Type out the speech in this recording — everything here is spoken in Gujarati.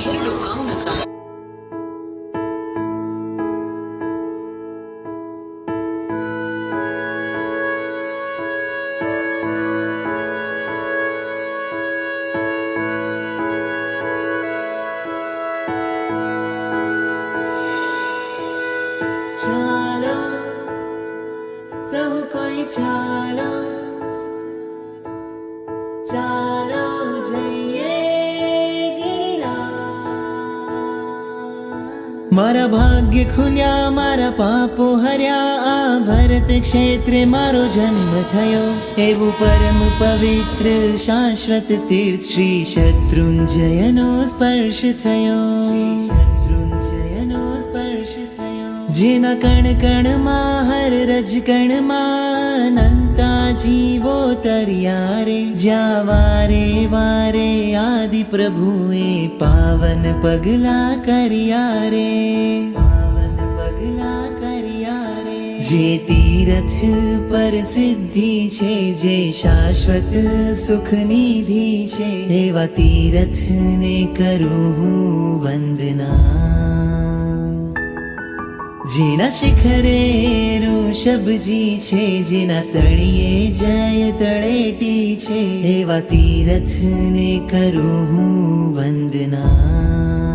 જાહેર ડોકાઉં નકા। ચાલો સૌ કોઈ ચાલો ચાલો જઈએ ગિરિરાજ। મારા ભાગ્ય ખુલ્યા મારા પાપો હર્યા આ ભરત ક્ષેત્રે મારો જન્મ થયો એવું પરમ પવિત્ર શાશ્વત તીર્થ શ્રી શત્રુંજયનો સ્પર્શ થયો। જેના કણ કણમાં હર રજ કણમાં અનંતા જીવો તર્યા રે જ્યાં વારે વારે આદિ પ્રભુએ પાવન પગલા કર્યા રે પાવન પગલા કર્યા રે। જે તીરથ પર સિદ્ધિ છે જે શાશ્વત સુખ નિધિ છે એવા તીરથને કરું હું વંદના। જેના શિખરે ઋષભજી છે જેના તળિયે જય તળેટી છે એવા તીરથને કરું હું વંદના।